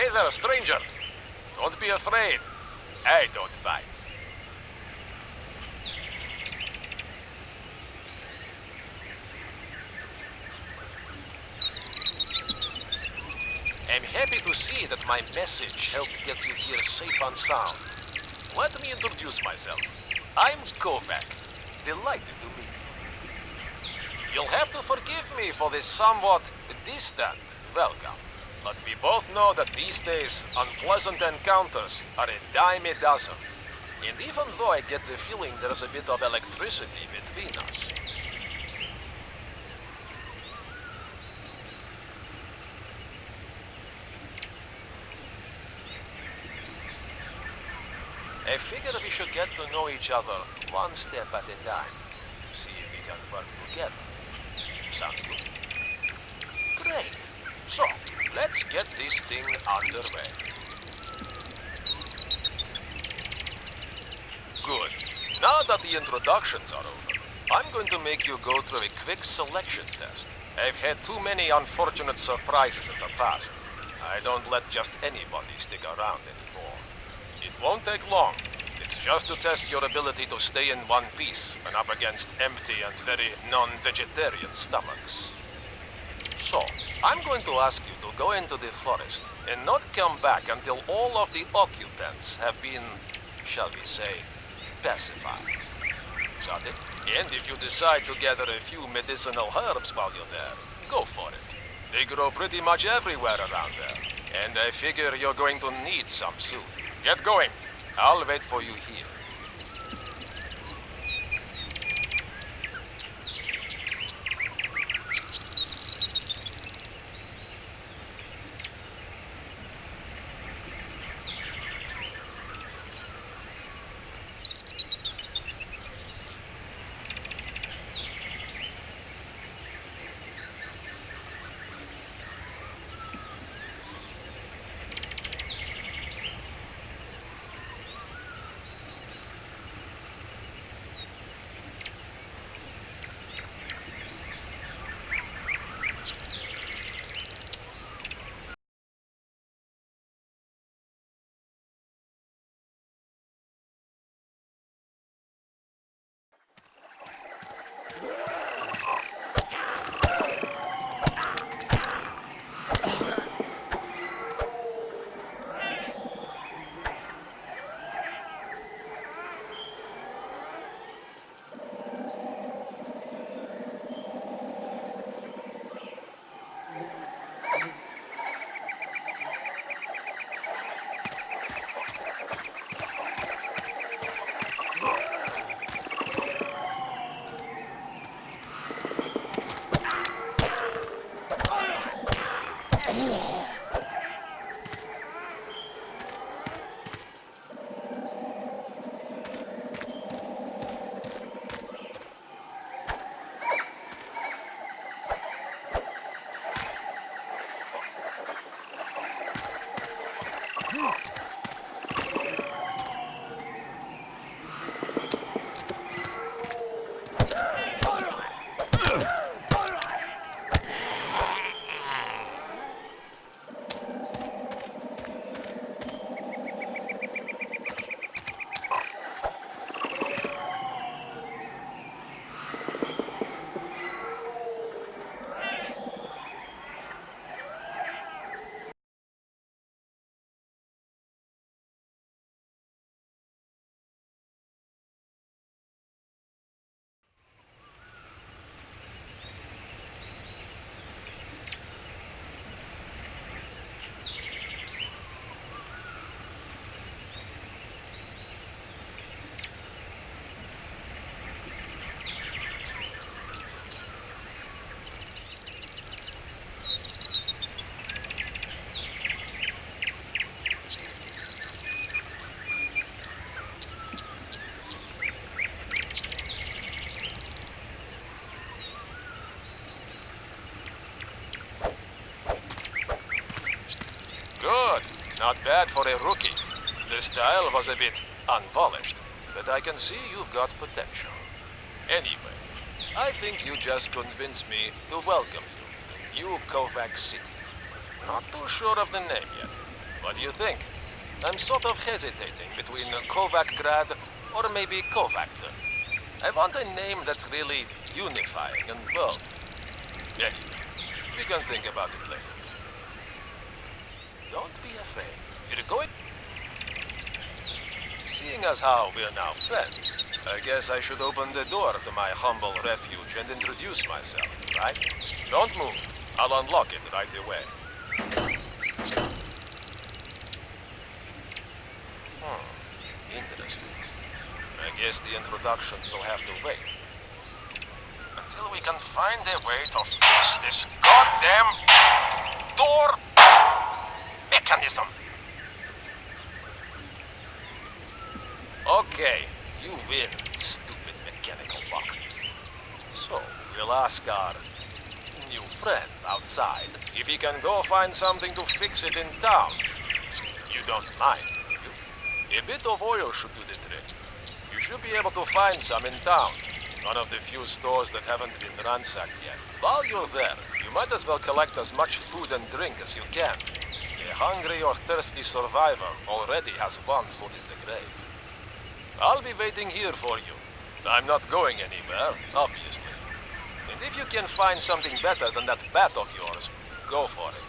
Hey there, stranger. Don't be afraid. I don't bite. I'm happy to see that my message helped get you here safe and sound. Let me introduce myself. I'm Kovac. Delighted to meet you. You'll have to forgive me for this somewhat distant welcome. But we both know that these days, unpleasant encounters are a dime a dozen. And even though I get the feeling there's a bit of electricity between us, I figure we should get to know each other one step at a time. See if we can work together. Sound good? Great. So, let's get this thing underway. Good. Now that the introductions are over, I'm going to make you go through a quick selection test. I've had too many unfortunate surprises in the past. I don't let just anybody stick around anymore. It won't take long. It's just to test your ability to stay in one piece when up against empty and very non-vegetarian stomachs. So, I'm going to ask you to go into the forest and not come back until all of the occupants have been, shall we say, pacified. Got it? And if you decide to gather a few medicinal herbs while you're there, go for it. They grow pretty much everywhere around there, and I figure you're going to need some soon. Get going. I'll wait for you here. Good. Not bad for a rookie. The style was a bit unpolished, but I can see you've got potential. Anyway, I think you just convinced me to welcome you to New Kovac City. Not too sure of the name yet, What do you think? I'm sort of hesitating between Kovac Grad or maybe Kovactor. I want a name that's really unifying and bold. Anyway, we can think about it later. Don't be afraid. You're going... Seeing as how we're now friends, I guess I should open the door to my humble refuge and introduce myself, right? Don't move. I'll unlock it right away. Interesting. I guess the introductions will have to wait. Until we can find a way to fix this goddamn door mechanism. Okay, you win, stupid mechanical lock. So, we'll ask our new friend outside if he can go find something to fix it in town. You don't mind, do you? A bit of oil should do the trick. You should be able to find some in town. One of the few stores that haven't been ransacked yet. While you're there, you might as well collect as much food and drink as you can. A hungry or thirsty survivor already has one foot in the grave. I'll be waiting here for you. I'm not going anywhere, obviously. And if you can find something better than that bat of yours, go for it.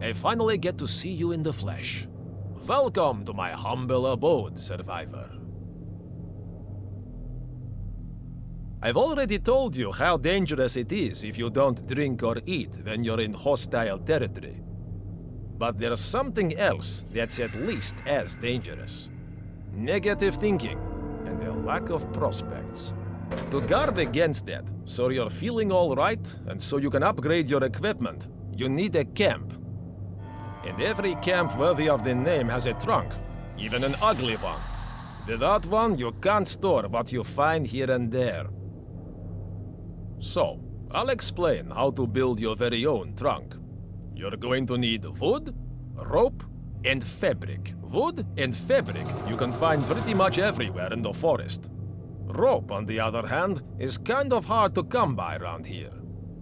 I finally get to see you in the flesh. Welcome to my humble abode, survivor. I've already told you how dangerous it is if you don't drink or eat when you're in hostile territory. But there's something else that's at least as dangerous. Negative thinking and a lack of prospects. To guard against that, so you're feeling all right and so you can upgrade your equipment, you need a camp. And every camp worthy of the name has a trunk, even an ugly one. Without one, you can't store what you find here and there. So, I'll explain how to build your very own trunk. You're going to need wood, rope, and fabric. Wood and fabric you can find pretty much everywhere in the forest. Rope, on the other hand, is kind of hard to come by around here.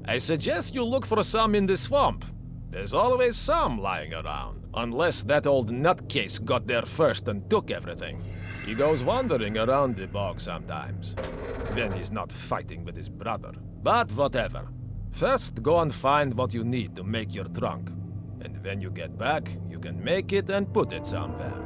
I suggest you look for some in the swamp. There's always some lying around, unless that old nutcase got there first and took everything. He goes wandering around the bog sometimes, when he's not fighting with his brother. But whatever. First, go and find what you need to make your trunk. And when you get back, you can make it and put it somewhere.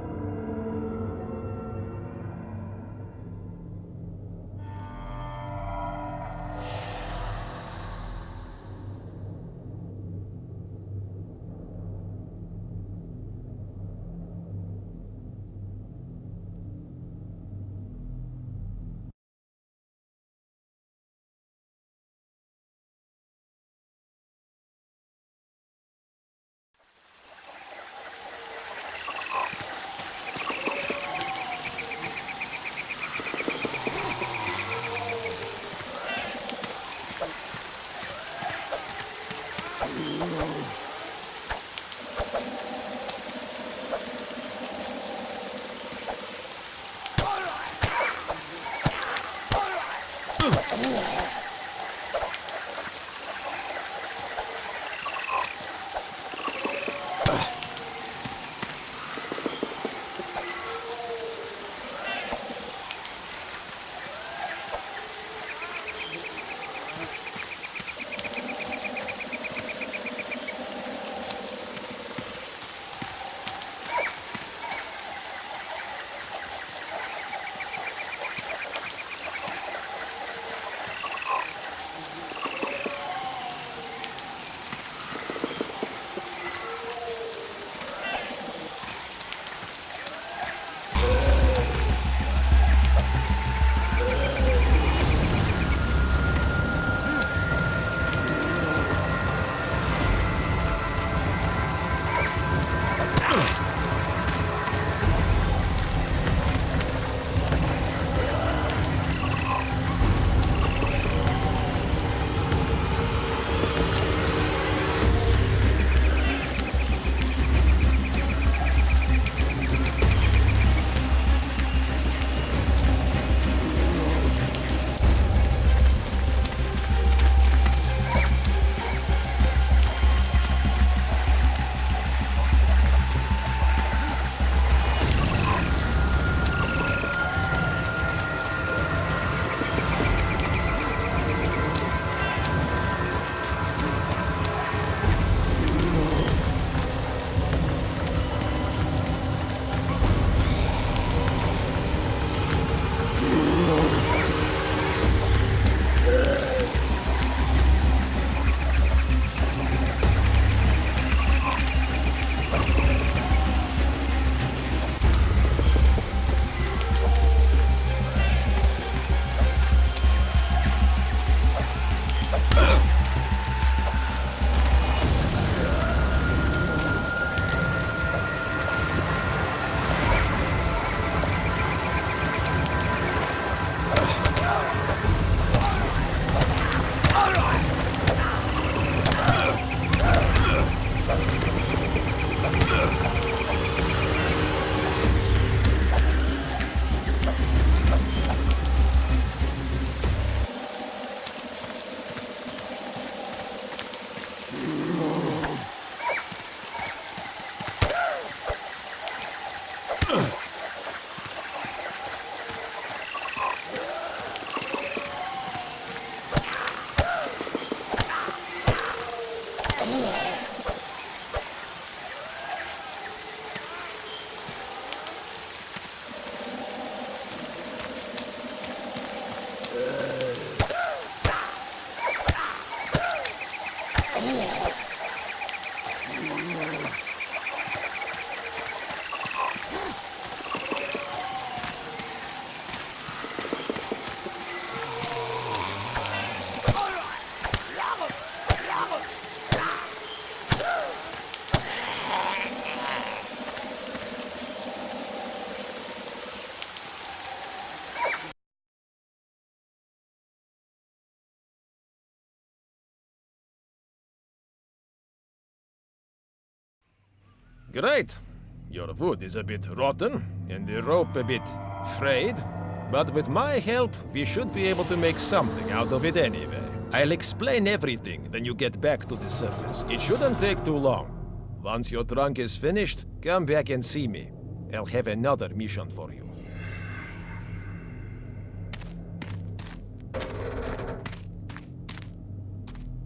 Great. Your wood is a bit rotten, and the rope a bit frayed. But with my help, we should be able to make something out of it anyway. I'll explain everything when you get back to the surface. It shouldn't take too long. Once your trunk is finished, come back and see me. I'll have another mission for you.